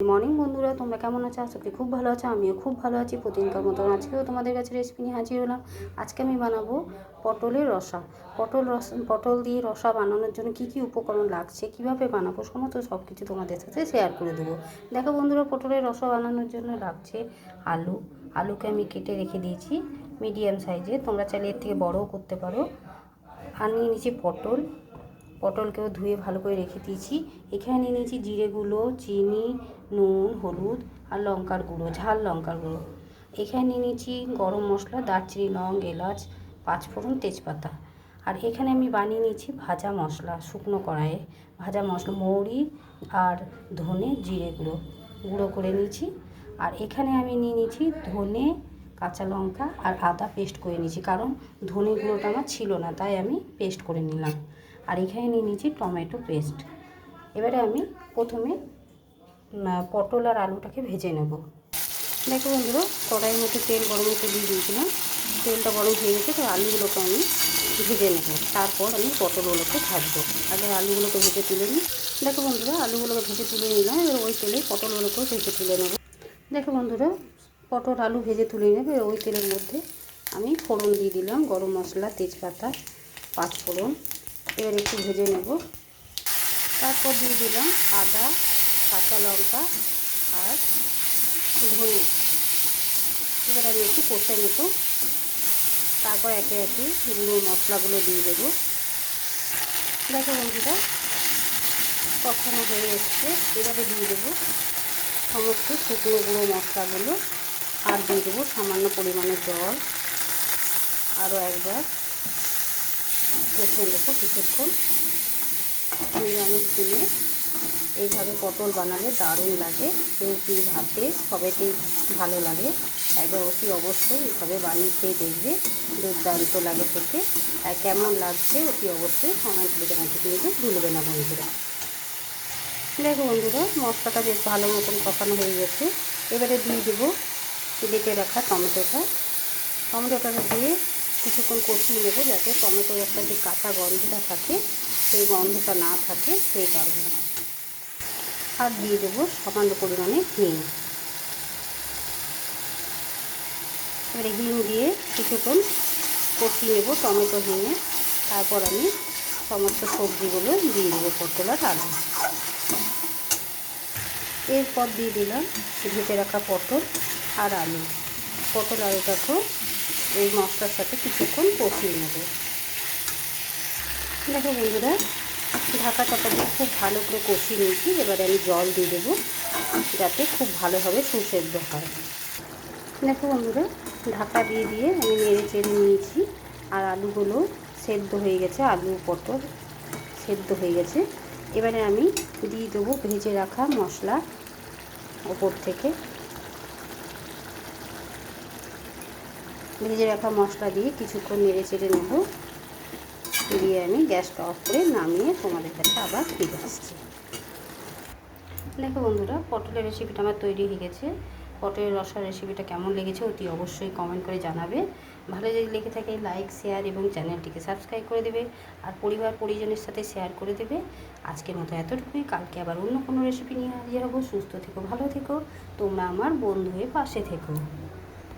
Morning বন্ধুরা, তোমরা কেমন আছো? আশা করি খুব ভালো আছো। আমিও খুব ভালো আছি। প্রতিদিনকার মতন আজকেও তোমাদের কাছে রেসিপি নিয়ে হাজির হলাম। আজকে আমি বানাবো পটলের রসা। পটল দিয়ে রসা বানানোর জন্য কি কি উপকরণ লাগছে, কিভাবে বানাবো, সমস্ত সব কিছু তোমাদের সাথে শেয়ার করে দেবো। দেখো বন্ধুরা, পটলের রসা বানানোর জন্য লাগছে আলুকে আমি কেটে রেখে দিয়েছি মিডিয়াম সাইজে, তোমরা চাইলে এর থেকে বড়ও করতে পারো। আর নিয়ে নিয়েছি পটলকেও ধুয়ে ভালো করে রেখে দিয়েছি। এখানে নিয়ে নিয়েছি জিরে গুঁড়ো, চিনি, নুন, হলুদ আর লঙ্কার গুঁড়ো, ঝাল লঙ্কার গুঁড়ো। এখানে নিয়ে নিয়েছি গরম মশলা, দারচিনি, লং, এলাচ, পাঁচফোড়ন, তেজপাতা। আর এখানে আমি বানিয়ে নিয়েছি ভাজা মশলা, শুকনো কড়াইয়ে ভাজা মশলা, মৌরি আর ধনে, জিরে গুঁড়ো করে নিয়েছি। আর এখানে আমি নিয়ে নিয়েছি ধনে, কাঁচা লঙ্কা আর আদা পেস্ট করে নিয়েছি, কারণ ধনে গুঁড়োটা আমার ছিল না, তাই আমি পেস্ট করে নিলাম। আর এখানে নিয়ে নিয়েছি টমেটো পেস্ট। এবারে আমি প্রথমে পটল আর আলুটাকে ভেজে নেব। দেখো বন্ধুরা, কড়াইয়ের মধ্যে তেল গরম করে দিয়ে দিয়েছিলাম। তেলটা গরম হয়ে গেছে, তো আলুগুলোকে আমি ভেজে নেব। তারপর আমি পটলগুলোকে ভাজবো। আগে আলুগুলোকে ভেজে তুলে নিই। দেখো বন্ধুরা, আলুগুলোকে ভেজে তুলে নিলাম। এবার ওই তেলেই পটলগুলোকেও ভেজে তুলে নেব। দেখো বন্ধুরা, পটল আলু ভেজে তুলে নেবে। ওই তেলের মধ্যে আমি ফোড়ন দিয়ে দিলাম, গরম মশলা, তেজপাতা, পাঁচফোড়ন। এবার একটু ভেজে নেব। তারপর দিয়ে দিলাম আদা, কাঁচা লঙ্কা আর ধনে। এবার আমি একটু কষে নেব। তারপর একে একে গুঁড়ো মশলাগুলো দিয়ে দেবো। দেখো বন্ধুরা, কষানো হয়ে এসছে। এবারে দিয়ে দেবো সমস্ত শুকনো গুঁড়ো মশলাগুলো আর দিয়ে দেবো সামান্য পরিমাণে জল। আরও একবার কষে নেবো কিছুক্ষণ। নিরামিষ দিনে এইভাবে পটল বানালে দারুণ লাগে। রুটি, ভাতে, সবেতেই ভালো লাগে। একবার অতি অবশ্যই এইভাবে বানিয়ে খেয়ে দেখবে, দুর্দান্ত লাগে খেতে। আর কেমন লাগছে অতি অবশ্যই কমেন্ট করে জানাতে কিন্তু ভুলবে না বন্ধুরা। দেখো বন্ধুরা, মশলাটা বেশ ভালো মতন কষানো হয়ে গেছে। এবারে দিয়ে দেবো বেটে রাখা টমেটোটা দিয়ে কিছুক্ষণ কষিয়ে নেবো, যাতে টমেটোর একটা যে কাঁচা গন্ধটা থাকে সেই গন্ধটা না থাকে, সেই কারণে। আর দিয়ে দেবো সামান্য পরিমাণে হিং। এবারে হিং দিয়ে কিছুক্ষণ কষিয়ে নেবো টমেটো হিঙে। তারপর আমি সমস্ত সবজিগুলো দিয়ে দেবো, পটল আর আলু। এরপর দিয়ে দিলাম ভেজে রাখা পটল আর আলু। পটল আলুটাকেও এই মশলার সাথে কিছুক্ষণ কষিয়ে নেব। দেখো বন্ধুরা, ঢাকা চাপা দিয়ে খুব ভালো করে কষিয়ে নিয়েছি। এবারে আমি জল দিয়ে দেবো, যাতে খুব ভালোভাবে সুসেদ্ধ হয়। দেখো বন্ধুরা, ঢাকা দিয়ে দিয়ে আমি নেড়ে চেড়ে নিয়েছি। আর আলুগুলো সেদ্ধ হয়ে গেছে, আলু পটল সেদ্ধ হয়ে গেছে। এবারে আমি দিয়ে দেবো ভেজে রাখা মশলা ওপর থেকে। ভেজে রাখা মশলা দিয়ে কিছুক্ষণ নেড়ে চেড়ে নেব। দিয়ে আমি গ্যাসটা অফ করে নামিয়ে তোমাদের কাছে আবার ফিরে আসছি। দেখো বন্ধুরা, পটলের রেসিপিটা আমার তৈরি হয়ে গেছে। পটলের রসার রেসিপিটা কেমন লেগেছে অতি অবশ্যই কমেন্ট করে জানাবে। ভালো যদি লেগে থাকে লাইক, শেয়ার এবং চ্যানেলটিকে সাবস্ক্রাইব করে দেবে। আর পরিবার পরিজনের সাথে শেয়ার করে দেবে। আজকের মতো এতটুকুই। কালকে আবার অন্য কোনো রেসিপি নিয়ে হাজির হবো। সুস্থ থেকো, ভালো থেকো, তোমরা আমার বন্ধু হয়ে পাশে থেকো।